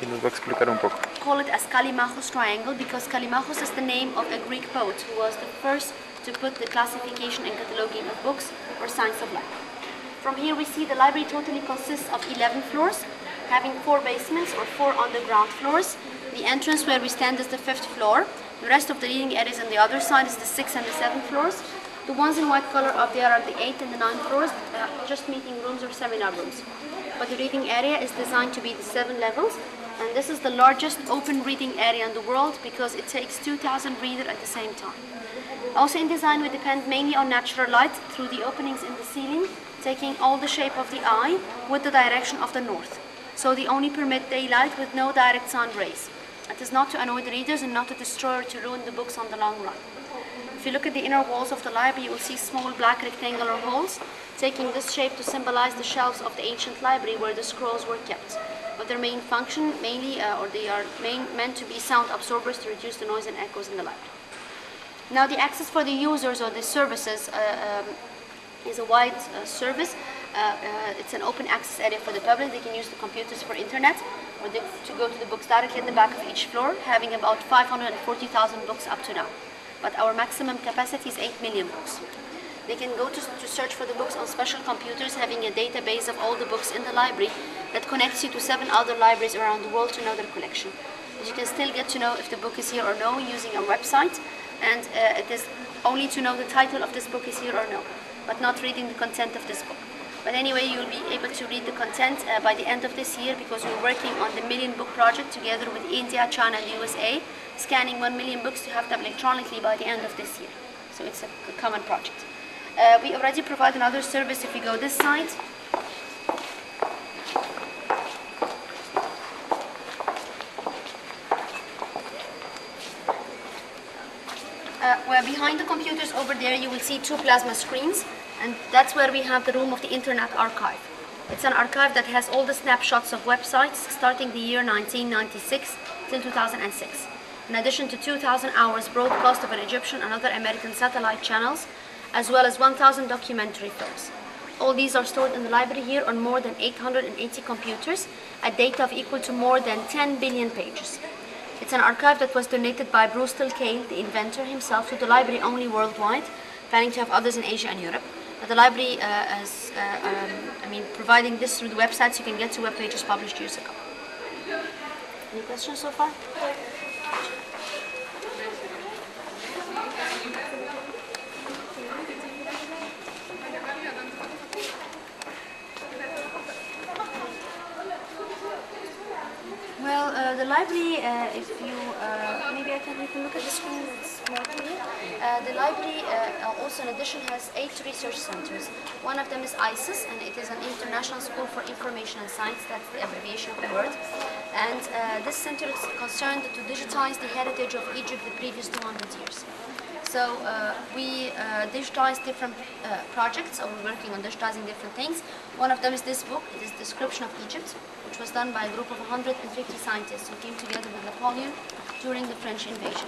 y nos va a explicar un poco. Call it as Callimachus triangle because Callimachus is the name of a Greek poet who was the first to put the classification and cataloging of books or science of life. From here we see the library totally consists of 11 floors, having 4 basements or 4 underground floors. The entrance where we stand is the 5th floor. The rest of the reading areas on the other side is the 6th and the 7th floors. The ones in white color up there are the 8th and the 9th floors, just meeting rooms or seminar rooms. But the reading area is designed to be the 7 levels, and this is the largest open reading area in the world because it takes 2,000 readers at the same time. Also in design, we depend mainly on natural light through the openings in the ceiling, taking all the shape of the eye with the direction of the north. So they only permit daylight with no direct sun rays. It is not to annoy the readers and not to destroy or to ruin the books on the long run. If you look at the inner walls of the library, you will see small black rectangular holes, taking this shape to symbolize the shelves of the ancient library where the scrolls were kept. But their main function, they are meant to be sound absorbers to reduce the noise and echoes in the library. Now the access for the users or the services is a wide service. It's an open access area for the public. They can use the computers for internet or to go to the books directly at the back of each floor, having about 540,000 books up to now. But our maximum capacity is 8 million books. They can go to search for the books on special computers, having a database of all the books in the library that connects you to 7 other libraries around the world to know their collection. But you can still get to know if the book is here or no using a website, and it is only to know the title of this book is here or no, but not reading the content of this book. But anyway, you'll be able to read the content by the end of this year because we're working on the Million Book Project together with India, China, and the USA, scanning 1 million books to have them electronically by the end of this year. So it's a common project. We already provide another service if you go this side. Where behind the computers over there you will see 2 plasma screens, and that's where we have the room of the Internet Archive. It's an archive that has all the snapshots of websites starting the year 1996 till 2006. In addition to 2,000 hours broadcast of an Egyptian and other American satellite channels, as well as 1,000 documentary films. All these are stored in the library here on more than 880 computers at data of equal to more than 10 billion pages. It's an archive that was donated by Bruce Tilcale, the inventor himself, to the library only worldwide, planning to have others in Asia and Europe. But the library is providing this through the websites. You can get to web pages published years ago. Any questions so far? Well, the library, if you, maybe we can look at the screen, it's more clear. The library also in addition has 8 research centers. One of them is ISIS, and it is an International School for Information and Science, that's the abbreviation of the word. And this center is concerned to digitize the heritage of Egypt the previous 200 years. So we digitize different projects, or we're working on digitizing different things. One of them is this book. It is Description of Egypt, which was done by a group of 150 scientists who came together with Napoleon during the French invasion.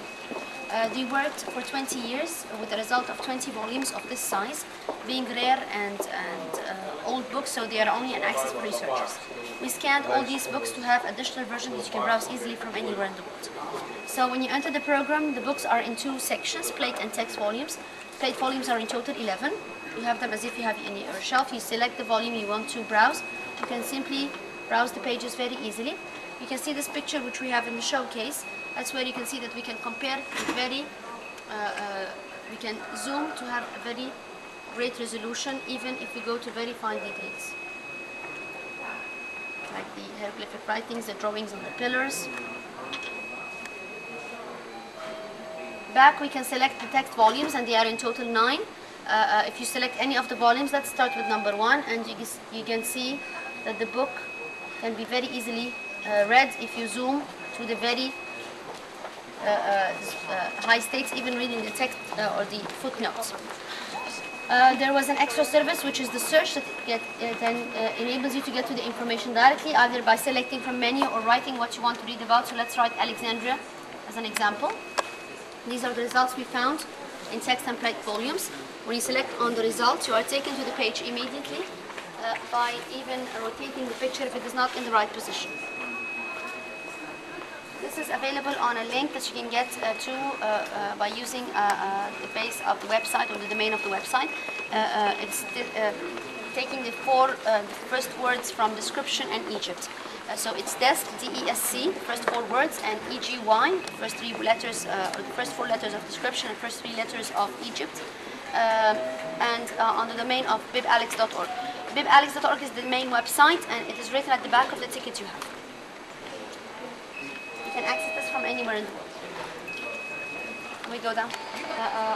They worked for 20 years with the result of 20 volumes of this size, being rare and old books, so they are only an access for researchers. We scanned all these books to have a digital version that you can browse easily from anywhere in the world. So when you enter the program, the books are in 2 sections, plate and text volumes. Plate volumes are in total 11. You have them as if you have in your shelf. You select the volume you want to browse. You can simply browse the pages very easily. You can see this picture which we have in the showcase. That's where you can see that we can compare very, we can zoom to have a very great resolution, even if we go to very fine details. Like the hieroglyphic writings, the drawings on the pillars. Back we can select the text volumes, and they are in total 9. If you select any of the volumes, let's start with number 1, and you can see that the book can be very easily read if you zoom to the very high stakes, even reading the text or the footnotes. There was an extra service, which is the search, that then enables you to get to the information directly, either by selecting from menu or writing what you want to read about. So let's write Alexandria as an example. These are the results we found in text and plate volumes. When you select on the results, you are taken to the page immediately by even rotating the picture if it is not in the right position. is available on a link that you can get to by using the base of the website or the domain of the website. It's taking the first words from description and Egypt. So it's desk, D-E-S-C, first 4 words, and E-G-Y, first 3 letters, or the first 4 letters of description and first 3 letters of Egypt, and on the domain of bibalex.org. Bibalex.org is the main website, and it is written at the back of the ticket you have. You can access this from anywhere in the world. We go down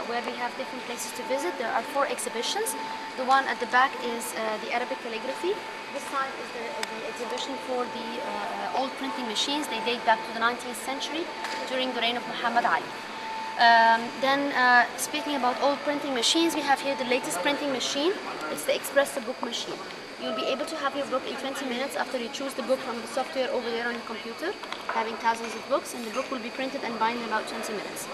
where we have different places to visit. There are 4 exhibitions. The one at the back is the Arabic calligraphy. This side is the exhibition for the old printing machines. They date back to the 19th century during the reign of Muhammad Ali. Speaking about old printing machines, we have here the latest printing machine. It's the Espresso book machine. You'll be able to have your book in 20 minutes after you choose the book from the software over there on your computer, having thousands of books, and the book will be printed and bound in about 20 minutes.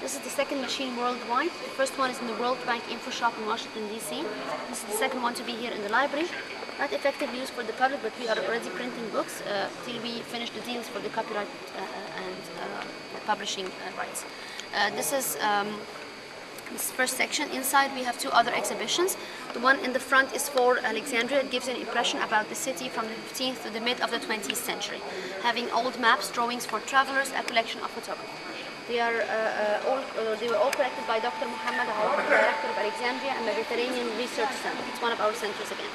This is the second machine worldwide. The first one is in the World Bank Info Shop in Washington, D.C. This is the second one to be here in the library. Not effectively used for the public, but we are already printing books till we finish the deals for the copyright and publishing rights. This is this first section. Inside we have 2 other exhibitions. The one in the front is for Alexandria. It gives an impression about the city from the 15th to the mid of the 20th century, having old maps, drawings for travelers, a collection of photography. They were all collected by Dr. Muhammad Awad, director of Alexandria and Mediterranean Research Center. It's one of our centers again.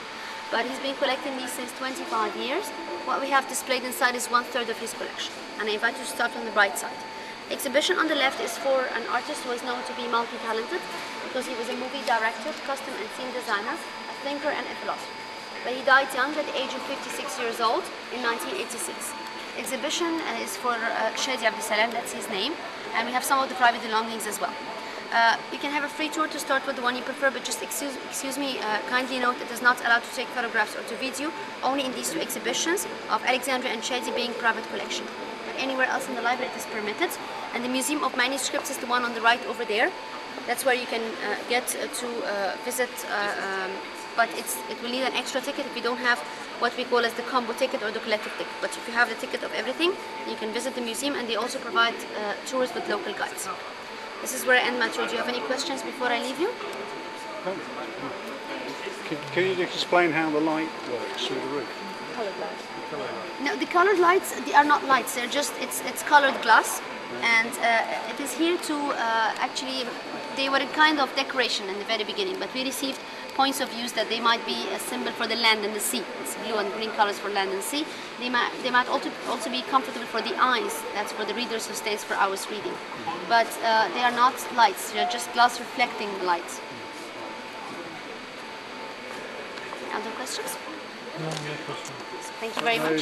But he's been collecting these since 25 years. What we have displayed inside is 1/3 of his collection. And I invite you to start on the right side. Exhibition on the left is for an artist who is known to be multi-talented because he was a movie director, costume and scene designer, a thinker and a philosopher. But he died young at the age of 56 years old in 1986. Exhibition is for Shadi Abdussalam, that's his name, and we have some of the private belongings as well. You can have a free tour to start with the one you prefer, but just excuse me, kindly note it is not allowed to take photographs or to video, only in these 2 exhibitions of Alexandria and Shadi being private collection. But anywhere else in the library it is permitted. And the Museum of Manuscripts is the one on the right over there. That's where you can get to visit, but it will need an extra ticket if you don't have what we call as the combo ticket or the collective ticket. But if you have the ticket of everything, you can visit the museum, and they also provide tours with local guides. This is where I end my tour. Do you have any questions before I leave you? Can you explain how the light works through the roof? Colored lights. No, the colored lights, they are not lights. They're just, it's colored glass. And it is here to actually, they were a kind of decoration in the very beginning, but we received points of views that they might be a symbol for the land and the sea. It's blue and green colors for land and sea. They might also be comfortable for the eyes. That's for the readers who stays for hours reading. But they are not lights. They are just glass reflecting lights. Other questions? No, no question. Thank you very much.